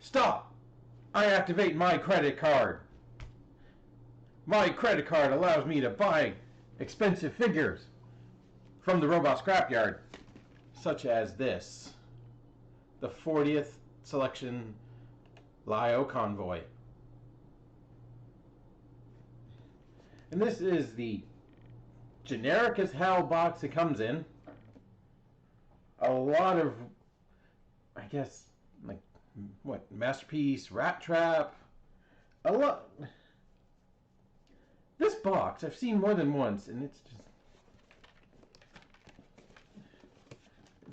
Stop! I activate my credit card. My credit card allows me to buy expensive figures from the robot scrapyard, such as this, the 40th selection Lio Convoy. And this is the generic as hell box it comes in. A lot of, I guess, like, what, Masterpiece, Rat Trap, a lot. This box I've seen more than once, and it's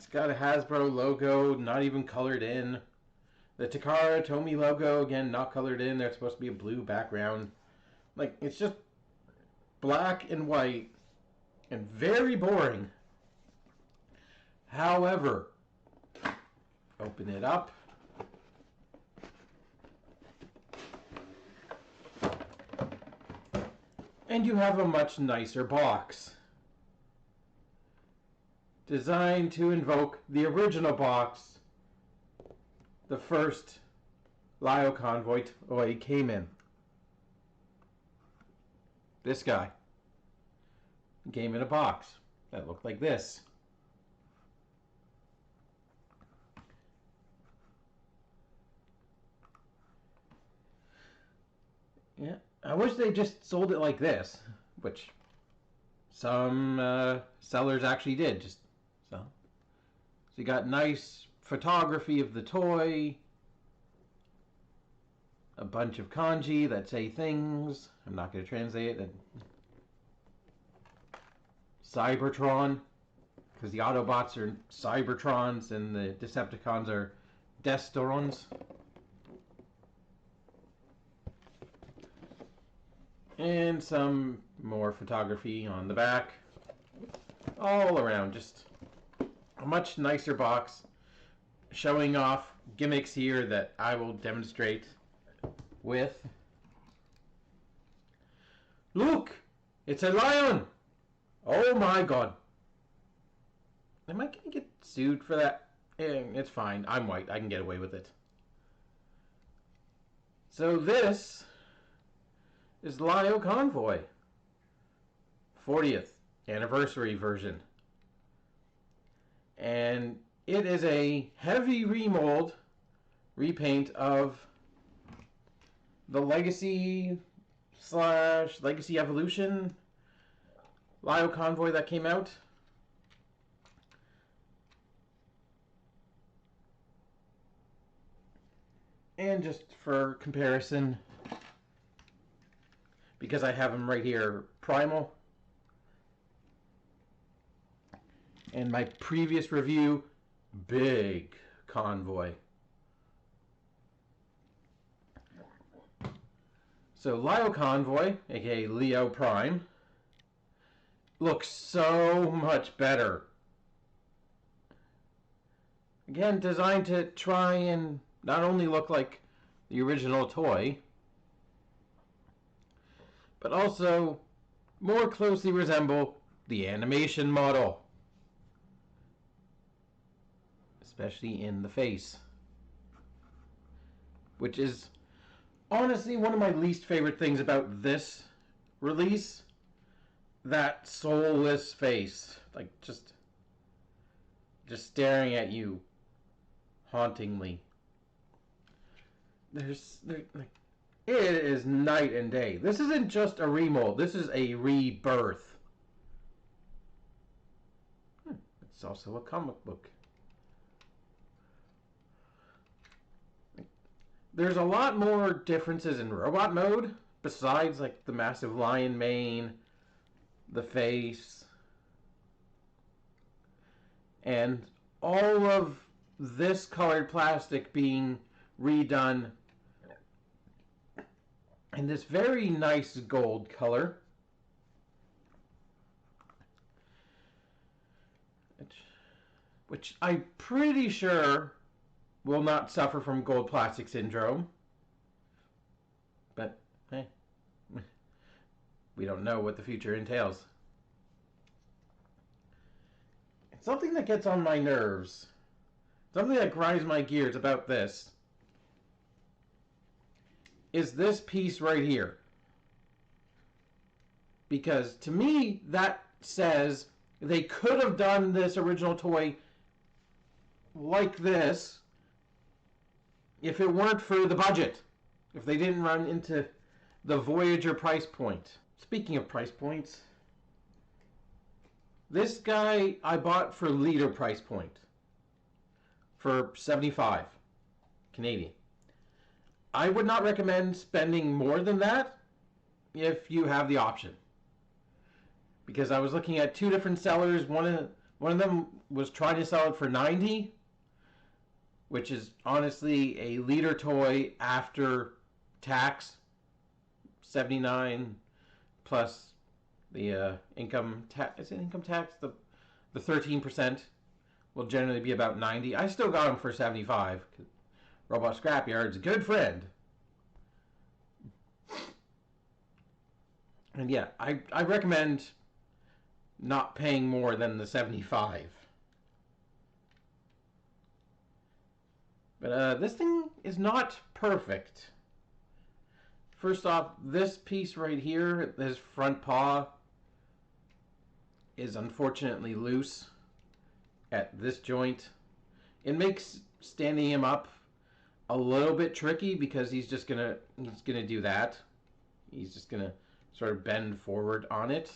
got a Hasbro logo, not even colored in. The Takara Tomy logo, again, not colored in. They're supposed to be a blue background. Like, it's just black and white and very boring. However, open it up. And you have a much nicer box, designed to invoke the original box the first Lio Convoy toy came in. This guy came in a box that looked like this. Yeah, I wish they just sold it like this, which some sellers actually did. So you got nice photography of the toy, a bunch of kanji that say things. I'm not going to translate it. Cybertron, because the Autobots are Cybertrons and the Decepticons are Desterons. And some more photography on the back. All around, just a much nicer box, showing off gimmicks here that I will demonstrate with. Look! It's a lion! Oh my god. Am I going to get sued for that? It's fine. I'm white. I can get away with it. So this is Lio Convoy 40th anniversary version. And it is a heavy remold, repaint of the Legacy / Legacy Evolution Lio Convoy that came out. And just for comparison, because I have them right here, Primal. And my previous review, Big Convoy. So Lio Convoy, aka Leo Prime, looks so much better. Again, designed to try and not only look like the original toy, but also more closely resemble the animation model, especially in the face, which is honestly one of my least favorite things about this release. That soulless face, like just staring at you hauntingly. It is night and day. This isn't just a remold. This is a rebirth. It's also a comic book. There's a lot more differences in robot mode besides like the massive lion mane, the face, and all of this colored plastic being redone in this very nice gold color, which I'm pretty sure will not suffer from gold plastic syndrome. But hey, we don't know what the future entails. It's something that gets on my nerves, something that grinds my gears about this, is this piece right here. Because to me, that says they could have done this original toy like this if it weren't for the budget. If they didn't run into the Voyager price point. Speaking of price points, this guy I bought for leader price point for 75 Canadian. I would not recommend spending more than that if you have the option. Because I was looking at two different sellers. One of them was trying to sell it for 90, which is honestly a leader toy after tax, 79 plus the income tax. Is it income tax? The 13% will generally be about 90. I still got them for 75. Robot Scrapyard's a good friend. And yeah, I recommend not paying more than the 75. But this thing is not perfect. First off, this piece right here, this front paw, is unfortunately loose at this joint. It makes standing him up a little bit tricky because he's gonna do that. He's just gonna sort of bend forward on it.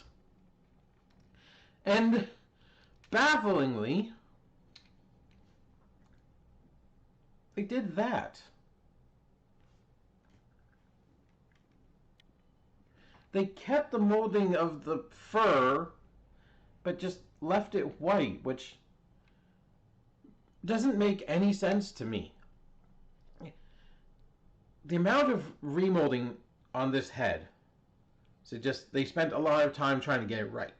And bafflingly, they did that. They kept the molding of the fur, but just left it white, which doesn't make any sense to me. The amount of remolding on this head, so they spent a lot of time trying to get it right.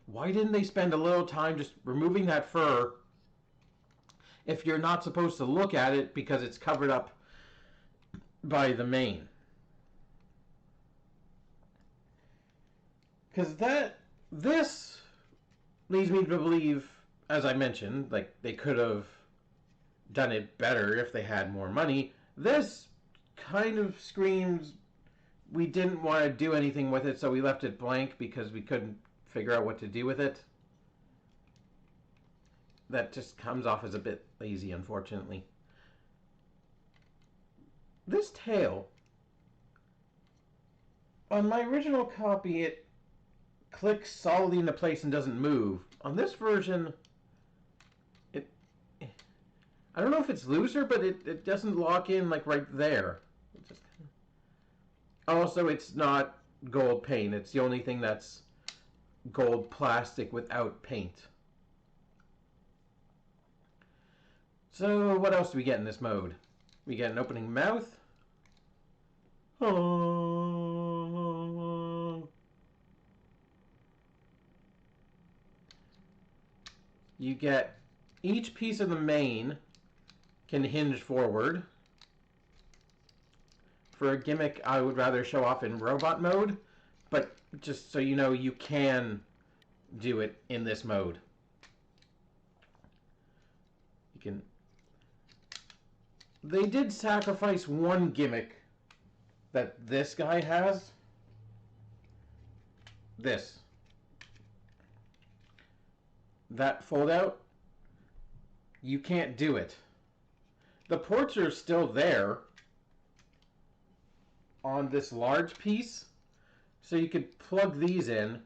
Why didn't they spend a little time just removing that fur if you're not supposed to look at it because it's covered up by the mane? Because this leads me to believe, as I mentioned, like they could have done it better if they had more money. This kind of screams we didn't want to do anything with it, so we left it blank because we couldn't figure out what to do with it. That just comes off as a bit lazy, unfortunately. This tail, on my original copy, it clicks solidly into place and doesn't move. On this version, I don't know if it's looser, but it doesn't lock in like right there. Also, it's not gold paint. It's the only thing that's gold plastic without paint. So what else do we get in this mode? We get an opening mouth. Oh. You get each piece of the mane can hinge forward. For a gimmick, I would rather show off in robot mode, but just so you know, you can do it in this mode. You can. They did sacrifice one gimmick that this guy has. This. That fold out, you can't do it. The ports are still there on this large piece, so you could plug these in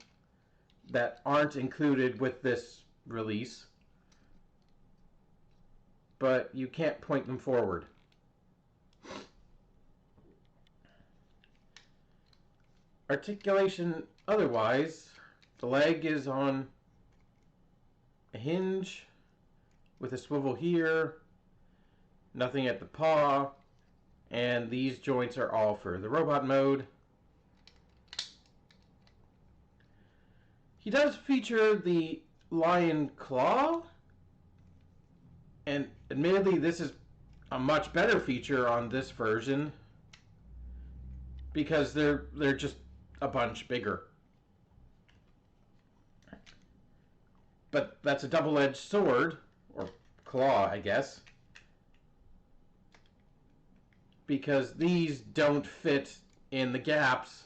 that aren't included with this release, but you can't point them forward. Articulation otherwise, the leg is on a hinge with a swivel here, nothing at the paw, and these joints are all for the robot mode. He does feature the lion claw, and admittedly this is a much better feature on this version because they're just a bunch bigger. But that's a double-edged sword, or claw, I guess. because these don't fit in the gaps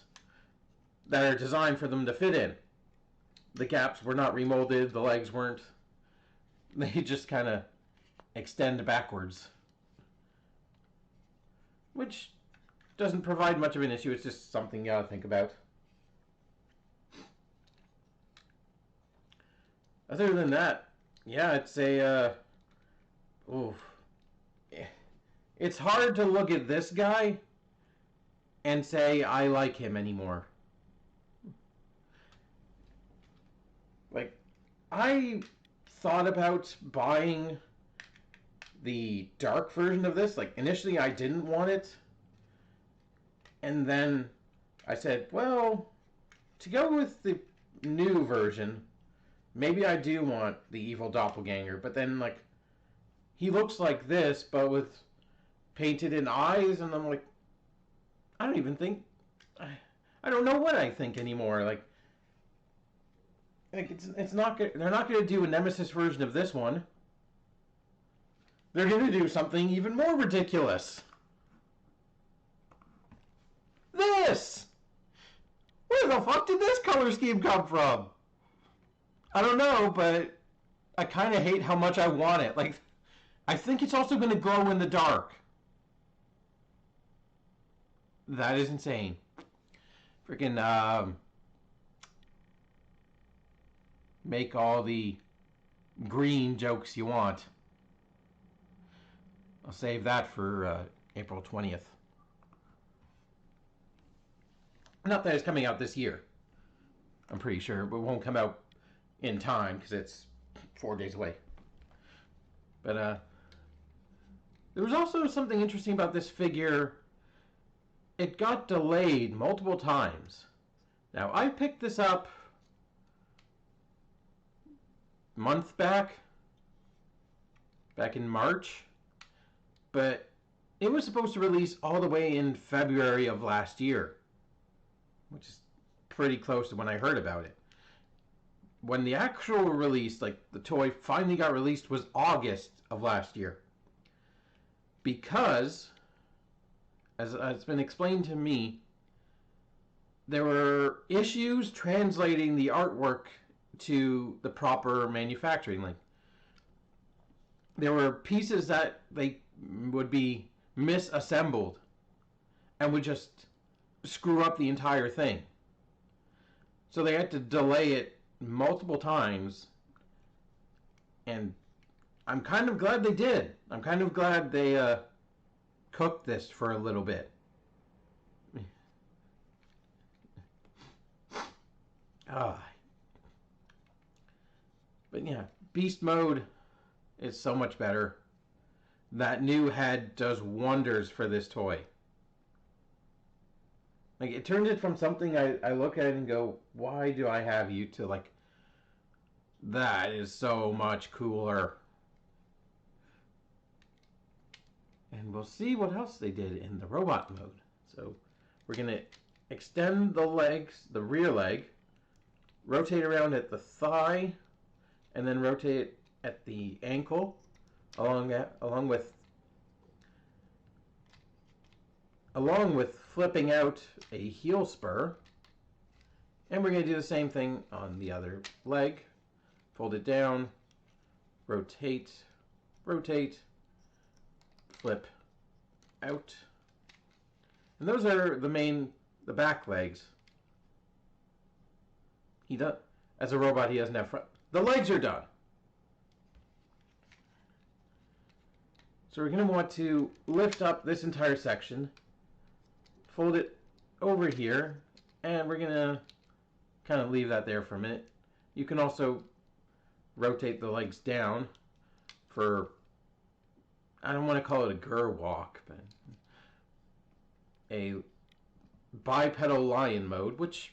that are designed for them to fit in. The gaps were not remolded, the legs weren't. They just kind of extend backwards, which doesn't provide much of an issue. It's just something you gotta think about. Other than that, yeah, it's a it's hard to look at this guy and say I like him anymore. Like, I thought about buying the dark version of this. Like, initially I didn't want it, and then I said, well, to go with the new version, maybe I do want the evil doppelganger. But then, like, he looks like this, but with painted in eyes, and I'm like, I don't even think, I don't know what I think anymore. Like it's not good. They're not going to do a Nemesis version of this one. They're going to do something even more ridiculous. This! Where the fuck did this color scheme come from? I don't know, but I kind of hate how much I want it. Like, I think it's also going to glow in the dark. That is insane. Freaking, make all the green jokes you want. I'll save that for April 20th. Not that it's coming out this year. I'm pretty sure, but it won't come out in time because it's 4 days away. But there was also something interesting about this figure. It got delayed multiple times. Now, I picked this up a month back in March, but it was supposed to release all the way in February of last year, which is pretty close to when I heard about it. When the actual release, like the toy finally got released, was August of last year. Because, as it's been explained to me, there were issues translating the artwork to the proper manufacturing link. There were pieces that they would be misassembled and would just screw up the entire thing. So they had to delay it multiple times, and I'm kind of glad they did. I'm kind of glad they cooked this for a little bit. But yeah, beast mode is so much better. That new head does wonders for this toy. Like, it turned it from something I look at it and go, why do I have you, to like, that is so much cooler. And we'll see what else they did in the robot mode. So we're going to extend the legs, the rear leg, rotate around at the thigh, and then rotate it at the ankle, along with flipping out a heel spur. And we're going to do the same thing on the other leg. Fold it down, rotate, rotate, flip out. And those are the back legs. He does, as a robot, he doesn't have front. The legs are done. So we're going to want to lift up this entire section, fold it over here, and we're going to kind of leave that there for a minute. You can also rotate the legs down for, I don't want to call it a gur walk, but a bipedal lion mode, which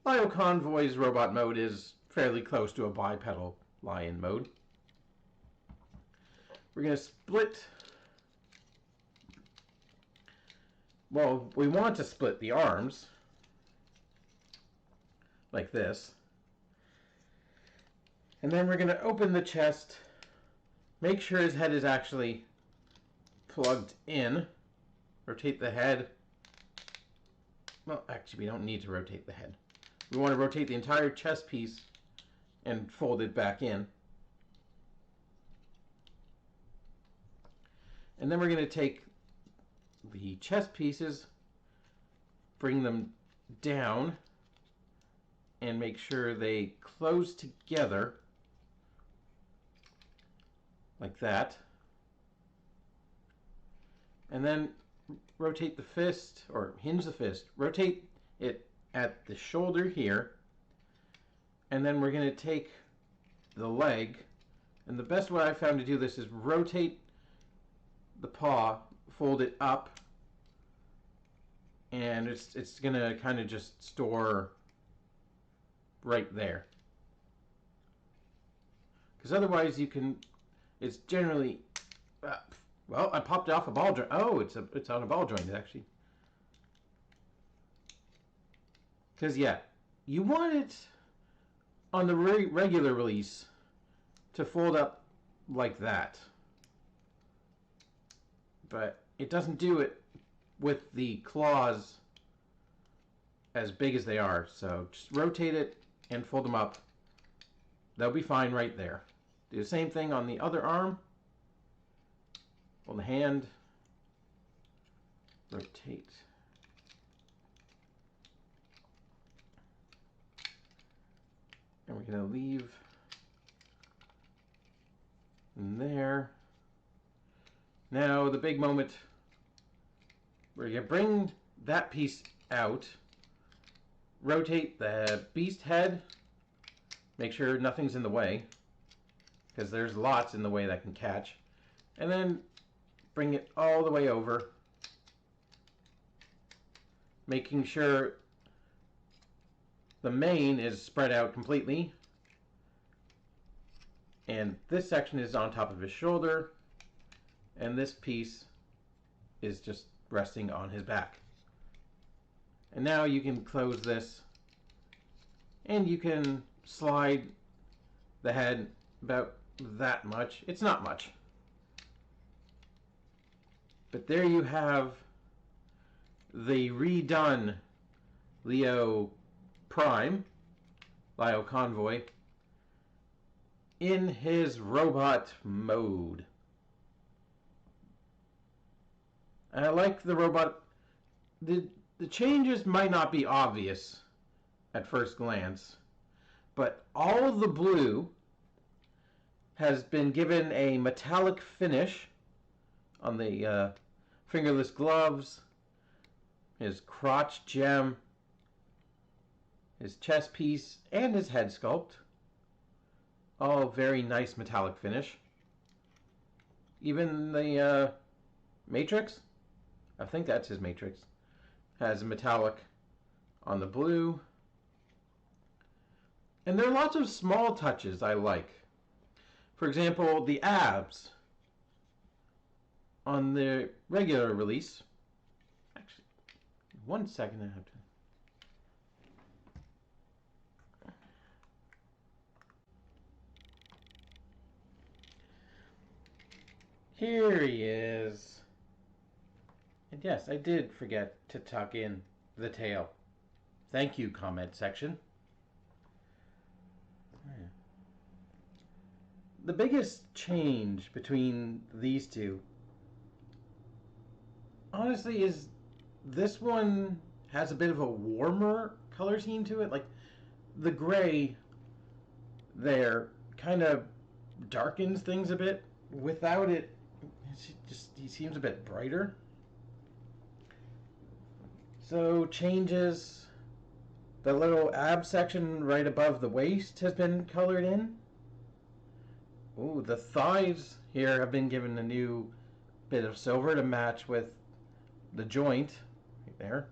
Lio Convoy's robot mode is fairly close to a bipedal lion mode. We're going to split, well, we want to split the arms like this. And then we're going to open the chest, make sure his head is actually plugged in. Rotate the head. Well, actually, we don't need to rotate the head. We want to rotate the entire chest piece and fold it back in. And then we're going to take the chest pieces, bring them down, and make sure they close together like that. And then rotate the fist, or hinge the fist. Rotate it at the shoulder here. And then we're going to take the leg. And the best way I found to do this is rotate the paw, fold it up, and it's going to kind of just store right there. Because otherwise you can, it's generally, well, I popped off a ball joint. Oh, it's on a ball joint, actually. Because, yeah, you want it on the regular release to fold up like that. But it doesn't do it with the claws as big as they are. So just rotate it and fold them up. They'll be fine right there. Do the same thing on the other arm. On the hand, rotate. And we're going to leave in there. Now the big moment, we're going to bring that piece out, rotate the beast head, make sure nothing's in the way, because there's lots in the way that can catch, and then bring it all the way over, making sure the mane is spread out completely, and this section is on top of his shoulder, and this piece is just resting on his back. And now you can close this, and you can slide the head about that much. It's not much. But there you have the redone Lio Convoy, in his robot mode. And I like the robot. The changes might not be obvious at first glance, but all of the blue has been given a metallic finish on the fingerless gloves, his crotch gem, his chest piece, and his head sculpt. All very nice metallic finish. Even the matrix, I think that's his matrix, has metallic on the blue. And there are lots of small touches I like. For example, the abs on the regular release. Actually, 1 second, I have to. Here he is. And yes, I did forget to tuck in the tail. Thank you, comment section. The biggest change between these two, honestly, is this one has a bit of a warmer color scheme to it. Like the gray there kind of darkens things a bit. Without it, he seems a bit brighter. So changes, the little ab section right above the waist has been colored in. Ooh, the thighs here have been given a new bit of silver to match with the joint right there.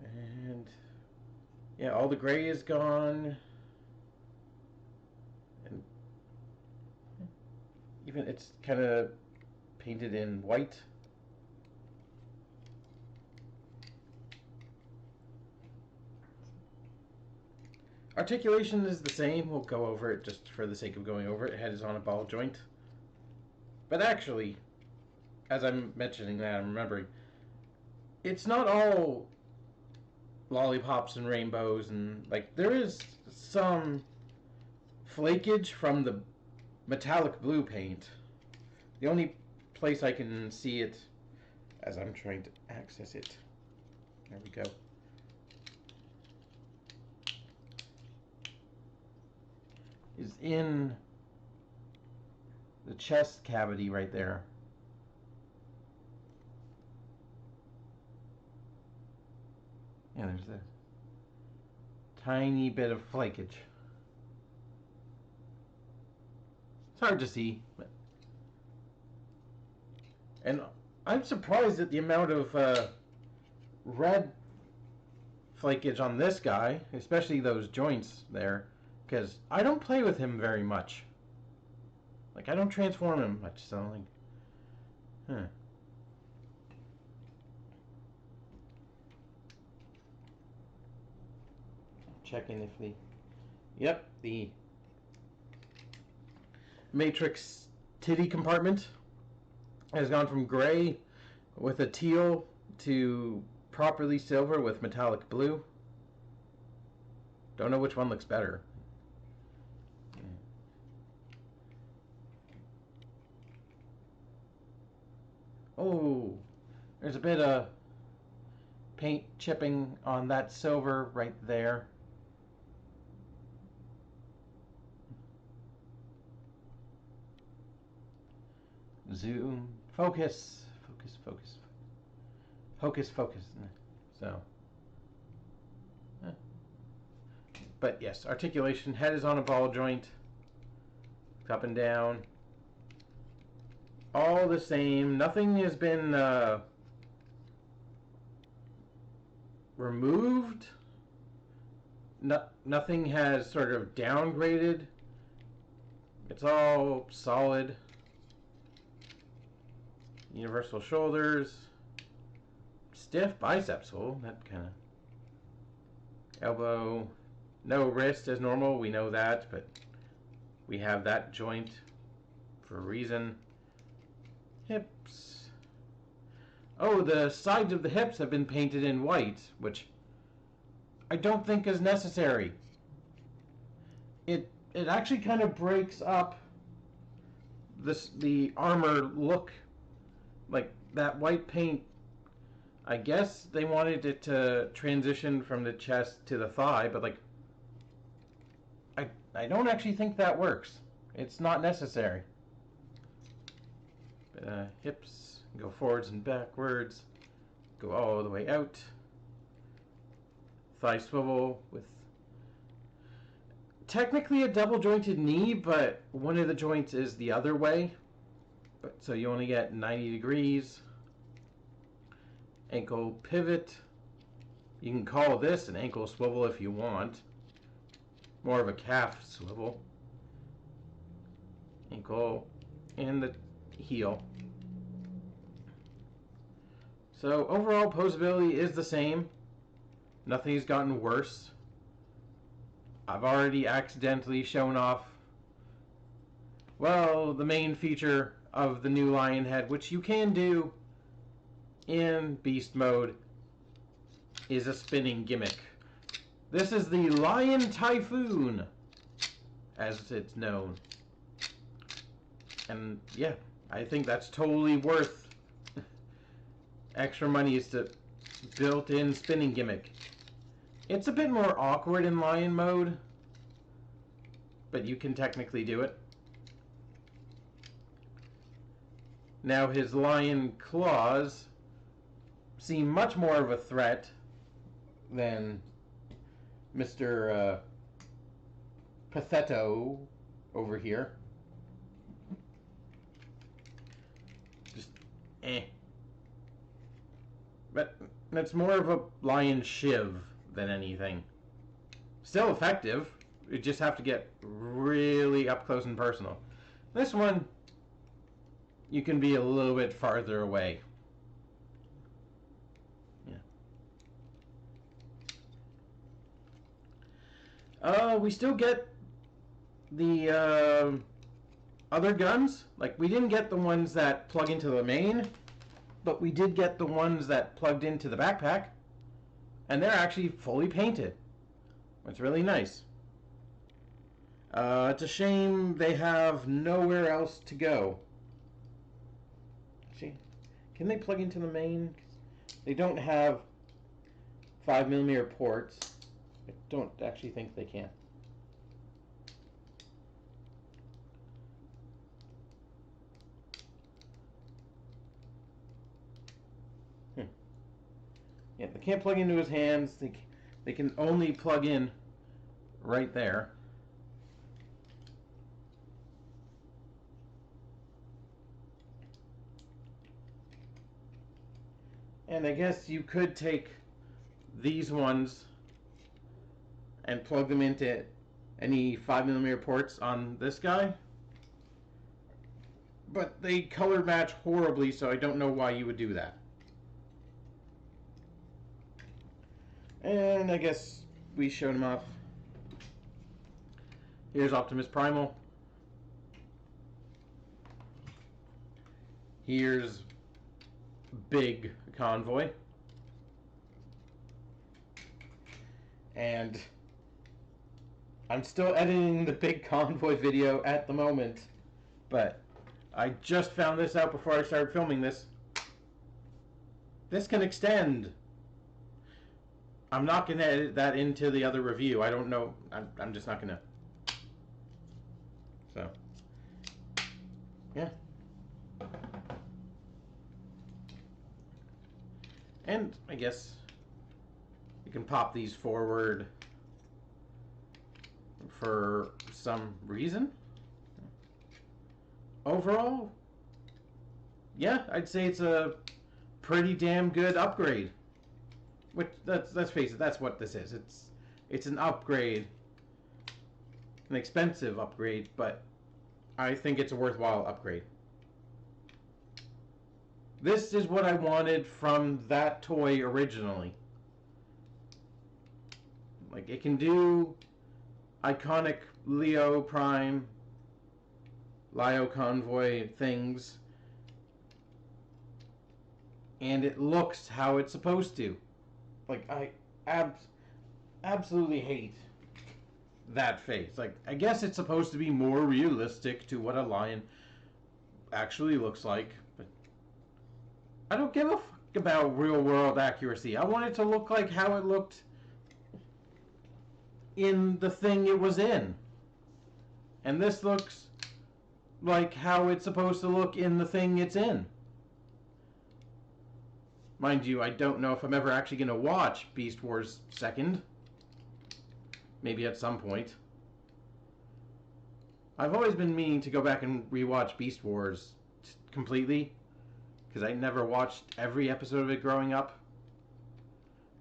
And yeah, all the gray is gone. And even it's kind of painted in white. Articulation is the same. We'll go over it just for the sake of going over it. Head is on a ball joint. But actually, as I'm mentioning that, I'm remembering, it's not all lollipops and rainbows, and like there is some flakage from the metallic blue paint. The only place I can see it, as I'm trying to access it, there we go, is in the chest cavity right there. Yeah, there's a tiny bit of flakage. It's hard to see, but... and I'm surprised at the amount of red flakage on this guy, especially those joints there, because I don't play with him very much. Like, I don't transform him much, so like, huh. Checking if the, yep, the matrix titty compartment has gone from gray with a teal to properly silver with metallic blue. Don't know which one looks better. Oh, there's a bit of paint chipping on that silver right there. Zoom, focus, focus, focus, hocus, focus. So, but yes, articulation. Head is on a ball joint, up and down. All the same. Nothing has been removed. Nothing has sort of downgraded. It's all solid. Universal shoulders. Stiff biceps hole. That kind of. Elbow. No wrist as normal. We know that, but we have that joint for a reason. Hips. Oh, the sides of the hips have been painted in white, which I don't think is necessary. It actually kind of breaks up the armor look. Like that white paint, I guess they wanted it to transition from the chest to the thigh, but like I don't actually think that works. It's not necessary. Hips go forwards and backwards, go all the way out. Thigh swivel with technically a double jointed knee, but one of the joints is the other way. But so you only get 90 degrees. Ankle pivot. You can call this an ankle swivel if you want. More of a calf swivel. Ankle and the heel. So overall posability is the same. Nothing's gotten worse. I've already accidentally shown off, well, the main feature of the new lion head, which you can do in beast mode, is a spinning gimmick. This is the Lion Typhoon, as it's known. And yeah, I think that's totally worth extra money. Is the built-in spinning gimmick. It's a bit more awkward in lion mode, but you can technically do it. Now his lion claws seem much more of a threat than Mr. Patheto over here. Just But that's more of a lion shiv than anything. Still effective. You just have to get really up close and personal. This one, you can be a little bit farther away. Yeah. We still get the other guns. Like, we didn't get the ones that plug into the main, but we did get the ones that plugged into the backpack, and they're actually fully painted. It's really nice. It's a shame they have nowhere else to go. See, can they plug into the main? They don't have 5mm ports. I don't actually think they can. Yeah, they can't plug into his hands. They can only plug in right there. And I guess you could take these ones and plug them into any 5mm ports on this guy. But they color match horribly, so I don't know why you would do that. And I guess we showed him off. Here's Optimus Primal. Here's Big Convoy. And I'm still editing the Big Convoy video at the moment, but I just found this out before I started filming this. This can extend. I'm not going to edit that into the other review. I don't know. I'm just not going to. So, yeah. And I guess you can pop these forward for some reason. Overall, yeah, I'd say it's a pretty damn good upgrade. Which, let's face it, that's what this is. It's an upgrade, an expensive upgrade, but I think it's a worthwhile upgrade. This is what I wanted from that toy originally. Like, it can do iconic Lio Convoy things, and it looks how it's supposed to. Like, I absolutely hate that face. Like, I guess it's supposed to be more realistic to what a lion actually looks like, but I don't give a fuck about real world accuracy. I want it to look like how it looked in the thing it was in. And this looks like how it's supposed to look in the thing it's in. Mind you, I don't know if I'm ever actually going to watch Beast Wars 2nd. Maybe at some point. I've always been meaning to go back and rewatch Beast Wars completely, because I never watched every episode of it growing up.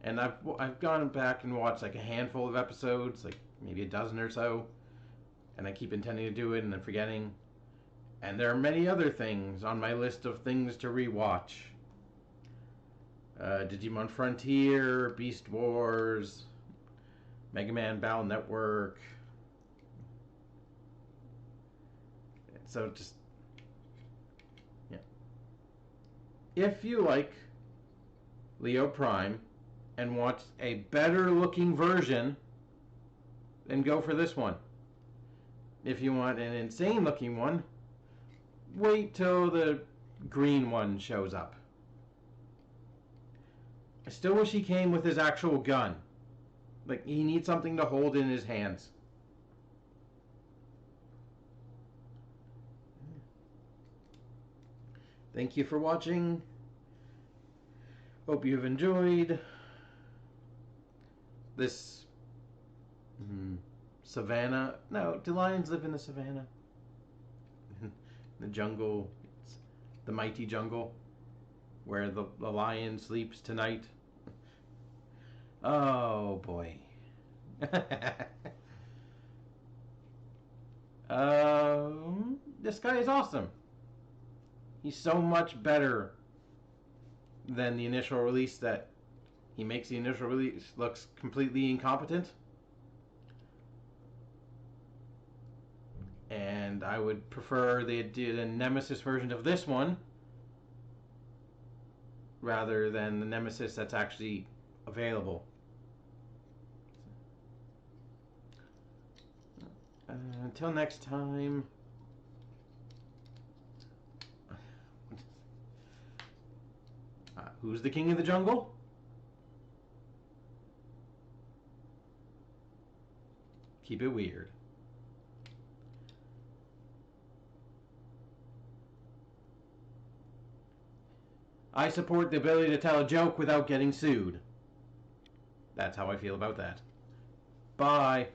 And I've gone back and watched like a handful of episodes, like maybe a dozen or so, and I keep intending to do it and then forgetting. And there are many other things on my list of things to rewatch. Digimon Frontier, Beast Wars, Mega Man Battle Network. So just, yeah. If you like Lio Prime and want a better looking version, then go for this one. If you want an insane looking one, wait till the green one shows up. I still wish he came with his actual gun. Like, he needs something to hold in his hands. Thank you for watching. Hope you've enjoyed this savannah. No, do lions live in the savannah? The jungle, it's the mighty jungle, where the lion sleeps tonight. Oh boy. This guy is awesome. He's so much better than the initial release that he makes the initial release looks completely incompetent. And I would prefer they did a Nemesis version of this one rather than the Nemesis that's actually available. Until next time. Who's the king of the jungle? Keep it weird. I support the ability to tell a joke without getting sued. That's how I feel about that. Bye.